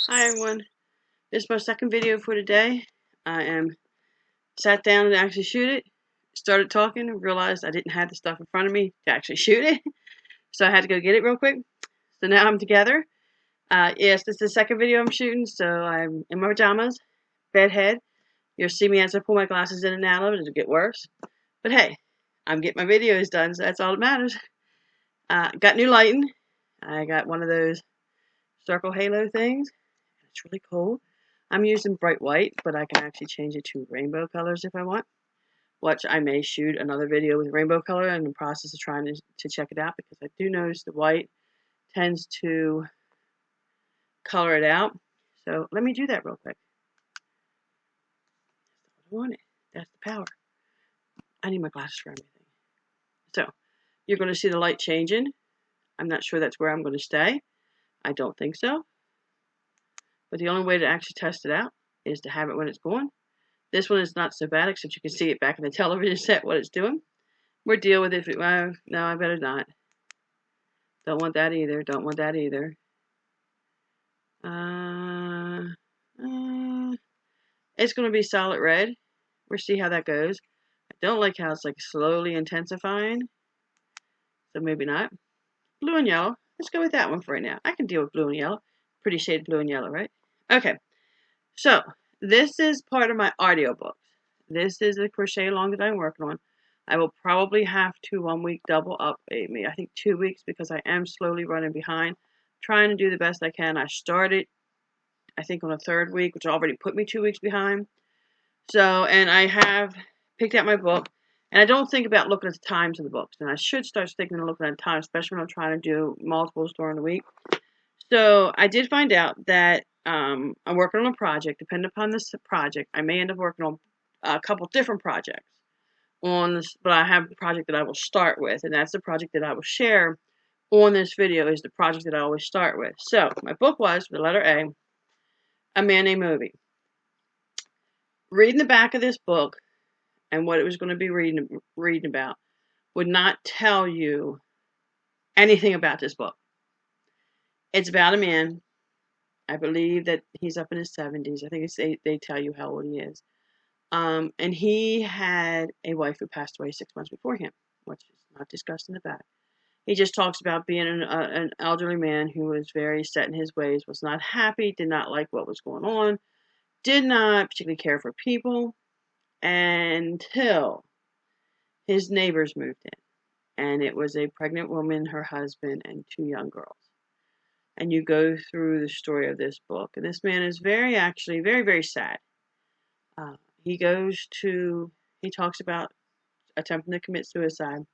Hi everyone, this is my second video for today. I am sat down and actually shoot it, started talking, and realized I didn't have the stuff in front of me to actually shoot it, so I had to go get it real quick. So now I'm together. Yes, this is the second video I'm shooting, so I'm in my pajamas, bed head. You'll see me as I pull my glasses in and out of it, it'll get worse. But hey, I'm getting my videos done, so that's all that matters. Got new lighting. I got one of those circle halo things. It's really cool. I'm using bright white, but I can actually change it to rainbow colors if I want. Which I may shoot another video with rainbow color. I'm in the process of trying to check it out because I do notice the white tends to color it out. So let me do that real quick. I want it. That's the power. I need my glasses for everything. So you're going to see the light changing. I'm not sure that's where I'm going to stay. I don't think so. But the only way to actually test it out is to have it when it's going. This one is not so bad, except you can see it back in the television set what it's doing. We'll deal with it. No, I better not. Don't want that either. Don't want that either. It's going to be solid red. We'll see how that goes. I don't like how it's like slowly intensifying. So maybe not. Blue and yellow. Let's go with that one for right now. I can deal with blue and yellow. Pretty shade blue and yellow, right? Okay. So this is part of my audiobook. This is the crochet along that I'm working on. I will probably have to 1 week double up, maybe I think 2 weeks, because I am slowly running behind. Trying to do the best I can. I started, I think, on the 3rd week, which already put me 2 weeks behind. So, and I have picked out my book, and I don't think about looking at the times of the books. And I should start thinking and looking at time, especially when I'm trying to do multiples during the week. So I did find out that I'm working on a project. Depending upon this project, I may end up working on a couple different projects on this, but I have a project that I will start with, and that's the project that I will share on this video, is the project that I always start with. So my book was, the letter A Man Named Ove. Reading the back of this book and what it was going to be reading about would not tell you anything about this book. It's about a man. I believe that he's up in his 70s. I think they tell you how old he is. And he had a wife who passed away 6 months before him, which is not discussed in the back. He just talks about being an elderly man who was very set in his ways, was not happy, did not like what was going on, did not particularly care for people, until his neighbors moved in. And it was a pregnant woman, her husband, and 2 young girls. And you go through the story of this book. And this man is very, very sad. He talks about attempting to commit suicide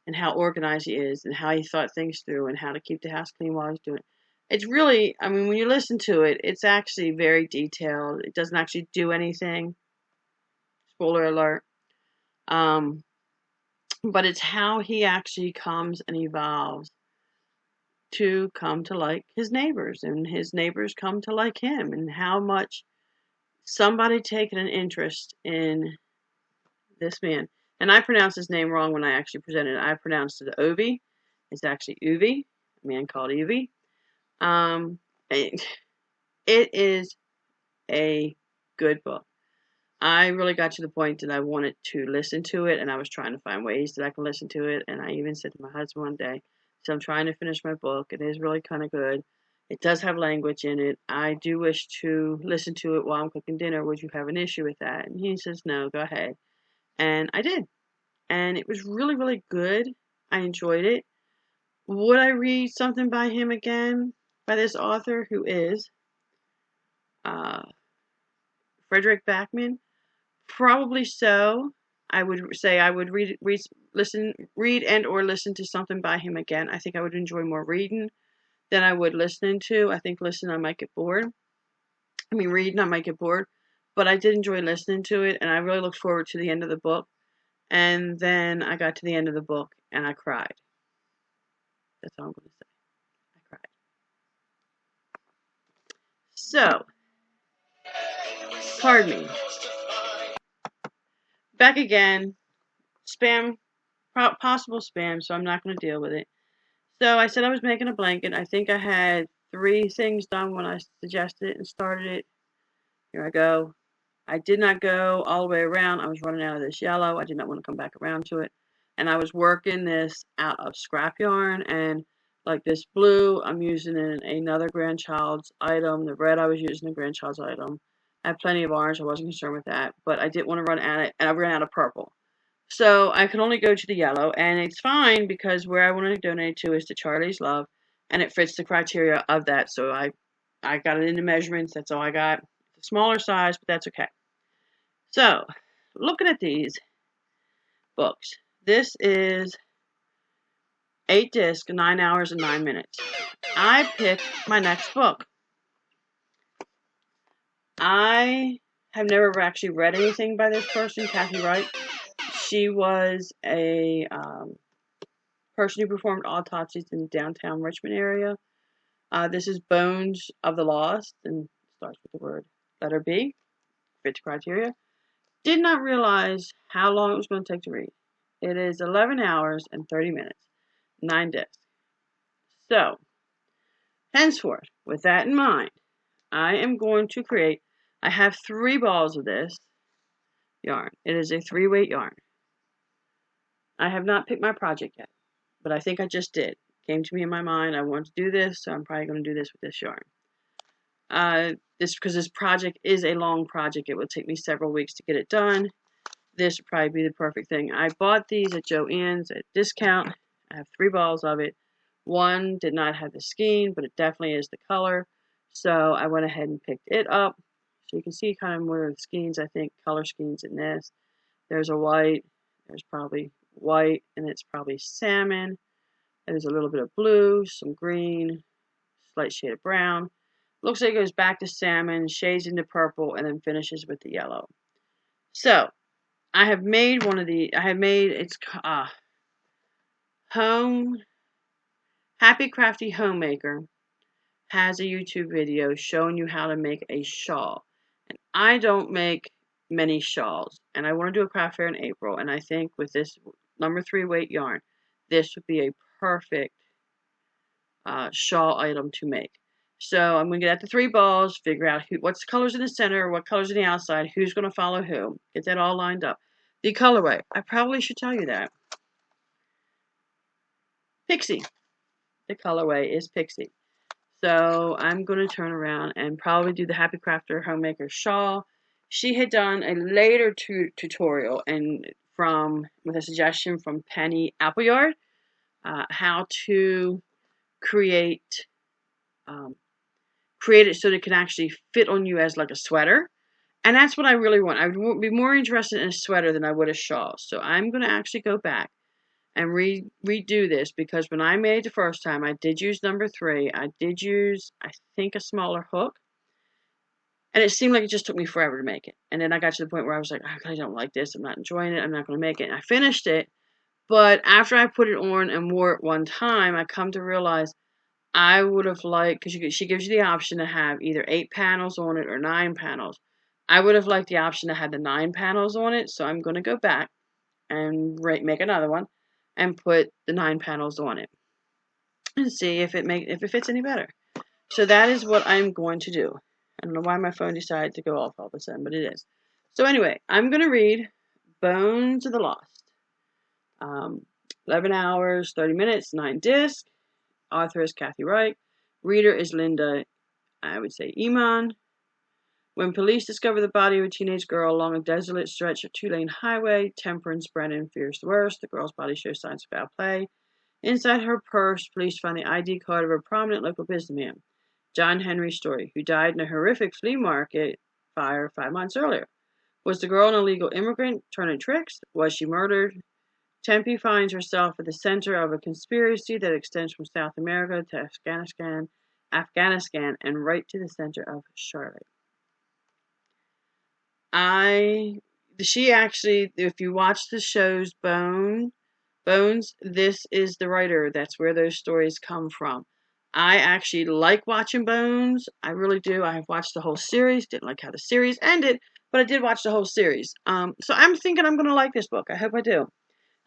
and how organized he is and how he thought things through and how to keep the house clean while he's doing it. It's really, I mean, when you listen to it, it's actually very detailed. It doesn't actually do anything. Spoiler alert. But it's how he actually comes and evolves to come to like his neighbors, and his neighbors come to like him, and how much somebody taking an interest in this man. And I pronounced his name wrong when I actually presented it. I pronounced it Ove. It's actually Ove, a man called Ove. It is a good book. I really got to the point that I wanted to listen to it, and I was trying to find ways that I can listen to it. And I even said to my husband one day, so I'm trying to finish my book. It is really kind of good. It does have language in it. I do wish to listen to it while I'm cooking dinner. Would you have an issue with that? And he says, no, go ahead. And I did. And it was really, really good. I enjoyed it. Would I read something by him again? By this author who is Frederick Backman? Probably so. I would say I would read and or listen to something by him again. I think I would enjoy more reading than I would listening to. I think listening I might get bored. I mean, reading I might get bored. But I did enjoy listening to it, and I really looked forward to the end of the book. And then I got to the end of the book, and I cried. That's all I'm going to say. I cried. So, pardon me. Back again. Spam. Possible spam, so I'm not going to deal with it. So I said I was making a blanket. I think I had 3 things done when I suggested it and started it. Here I go. I did not go all the way around. I was running out of this yellow. I did not want to come back around to it. And I was working this out of scrap yarn. And like this blue, I'm using in another grandchild's item. The red, I was using a grandchild's item. I have plenty of orange. I wasn't concerned with that. But I didn't want to run out of it. And I ran out of purple. So I could only go to the yellow. And it's fine because where I wanted to donate to is to Charlie's Love. And it fits the criteria of that. So I got it into measurements. That's all I got. It's a smaller size, but that's okay. So, looking at these books, this is 8 discs, 9 hours and 9 minutes. I picked my next book. I have never actually read anything by this person, Kathy Wright. She was a person who performed autopsies in the downtown Richmond area. This is Bones of the Lost, and starts with the word letter B, fits criteria. Did not realize how long it was going to take to read. It is 11 hours and 30 minutes, 9 discs. So, henceforth, with that in mind, I am going to create, I have 3 balls of this yarn. It is a 3-weight yarn. I have not picked my project yet, but I think I just did. It came to me in my mind, I want to do this, so I'm probably going to do this with this yarn. Because this project is a long project. It will take me several weeks to get it done. This would probably be the perfect thing. I bought these at Joann's at discount. I have 3 balls of it. One did not have the skein, but it definitely is the color. So I went ahead and picked it up. So you can see kind of more of the skeins, I think, color skeins in this. There's a white. There's probably white, and it's probably salmon. And there's a little bit of blue, some green, slight shade of brown. Looks like it goes back to salmon, shades into purple, and then finishes with the yellow. So, I have made one of the, it's Happy Crafty Homemaker has a YouTube video showing you how to make a shawl. And I don't make many shawls. And I want to do a craft fair in April. And I think with this number 3 weight yarn, this would be a perfect shawl item to make. So I'm going to get at the 3 balls, figure out what's the colors in the center, what colors in the outside, who's going to follow who. Get that all lined up. The colorway, I probably should tell you that. Pixie. The colorway is Pixie. So I'm going to turn around and probably do the Happy Crafter Homemaker shawl. She had done a later tutorial and with a suggestion from Penny Appleyard, how to create it so that it can actually fit on you as like a sweater. And that's what I really want. I would be more interested in a sweater than I would a shawl. So I'm going to actually go back and redo this, because when I made it the first time, I did use number 3. I did use, I think, a smaller hook. And it seemed like it just took me forever to make it. And then I got to the point where I was like, I don't like this. I'm not enjoying it. I'm not going to make it. And I finished it. But after I put it on and wore it one time, I come to realize I would have liked, because she gives you the option to have either 8 panels on it or 9 panels. I would have liked the option to have the 9 panels on it. So I'm going to go back and make another one and put the 9 panels on it and see if it fits any better. So that is what I'm going to do. I don't know why my phone decided to go off all of a sudden, but it is. So anyway, I'm going to read Bones of the Lost. 11 hours, 30 minutes, 9 discs. Author is Kathy Wright. Reader is Linda, I would say, Iman. When police discover the body of a teenage girl along a desolate stretch of 2-lane highway, Temperance Brennan fears the worst. The girl's body shows signs of foul play. Inside her purse, police find the ID card of a prominent local businessman, John Henry Story, who died in a horrific flea market fire 5 months earlier. Was the girl an illegal immigrant turning tricks? Was she murdered? Tempe finds herself at the center of a conspiracy that extends from South America to Afghanistan, and right to the center of Charlotte. She actually, if you watch the show's Bones, this is the writer. That's where those stories come from. I actually like watching Bones. I really do. I have watched the whole series. Didn't like how the series ended, but I did watch the whole series. So I'm thinking I'm going to like this book. I hope I do.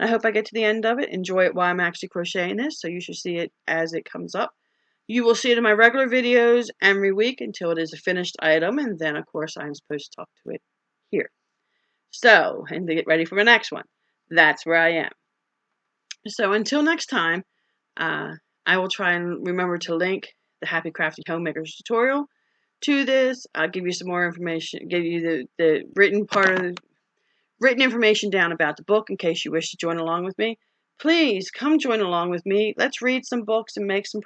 I hope I get to the end of it, enjoy it while I'm actually crocheting this. So you should see it as it comes up. You will see it in my regular videos every week until it is a finished item, and then, of course, I'm supposed to talk to it here. So, and to get ready for my next one. That's where I am. So, until next time, I will try and remember to link the Happy Crafty Homemakers tutorial to this. I'll give you some more information, give you the written part of the written information down about the book in case you wish to join along with me. Please come join along with me. Let's read some books and make some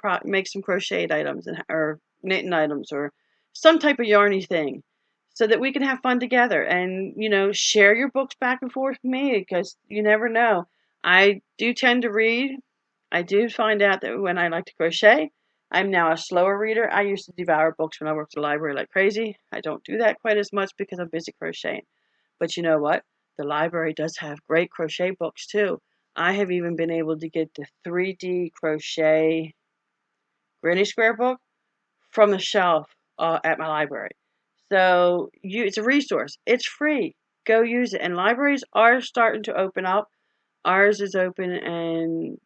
crocheted items or knitting items or some type of yarny thing, so that we can have fun together and share your books back and forth with me, because you never know. I do tend to read. I do find out that when I like to crochet, I'm now a slower reader. I used to devour books when I worked at the library like crazy. I don't do that quite as much because I'm busy crocheting. But you know what? The library does have great crochet books too. I have even been able to get the 3D crochet granny square book from the shelf at my library. So it's a resource. It's free. Go use it. And libraries are starting to open up. Ours is open, and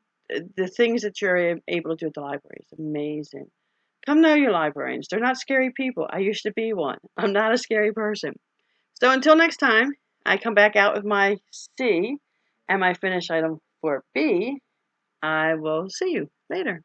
the things that you're able to do at the library is amazing. Come know your librarians. They're not scary people. I used to be one. I'm not a scary person. So until next time, I come back out with my C and my finished item for B. I will see you later.